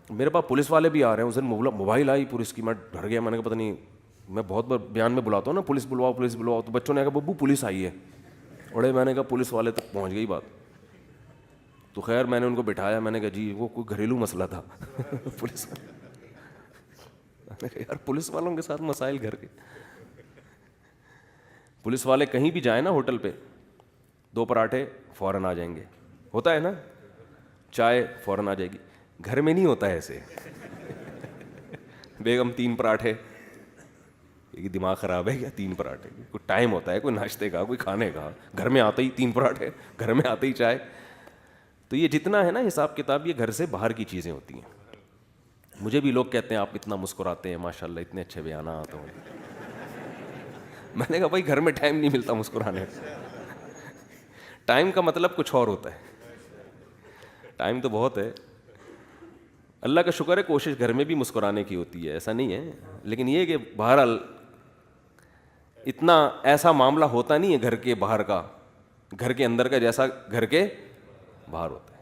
میرے پاس پولیس والے بھی آ رہے ہیں. اس دن موبائل آئی پولیس کی, میں ڈر گیا. میں نے کہا پتہ نہیں, میں بہت بار بیان میں بلاتا ہوں نا پولیس بلواؤ پولیس بلواؤ, تو بچوں نے کہا ببو پولیس آئی ہے. اڑے میں نے کہا پولیس والے تک پہنچ گئی بات. تو خیر میں نے ان کو بٹھایا, میں نے کہا جی وہ کوئی گھریلو مسئلہ تھا. پولیس میں نے کہا یار پولیس والوں کے ساتھ مسائل گھر کے. پولیس والے کہیں بھی جائیں نا ہوٹل پہ, 2 پراٹھے فوراً آ جائیں گے, ہوتا ہے نا, چائے فوراً آ جائے گی. گھر میں نہیں ہوتا ہے ایسے. بیگم 3 پراٹھے, یہ دماغ خراب ہے کیا 3 پراٹھے؟ کوئی ٹائم ہوتا ہے, کوئی ناشتے کا کوئی کھانے کا. گھر میں آتے ہی 3 پراٹھے, گھر میں آتے ہی چائے. تو یہ جتنا ہے نا حساب کتاب, یہ گھر سے باہر کی چیزیں ہوتی ہیں. مجھے بھی لوگ کہتے ہیں آپ اتنا مسکراتے ہیں ماشاء اللہ, اتنے اچھے بیانات ہوں. میں نے کہا بھائی گھر میں ٹائم نہیں ملتا مسکرانے کا. ٹائم کا مطلب کچھ اور ہوتا ہے. ٹائم تو بہت ہے, اللہ کا شکر ہے, کوشش گھر میں بھی مسکرانے کی ہوتی ہے, ایسا نہیں ہے. لیکن یہ کہ بہرحال اتنا ایسا معاملہ ہوتا نہیں ہے گھر کے باہر کا, گھر کے اندر کا جیسا گھر کے باہر ہوتا ہے.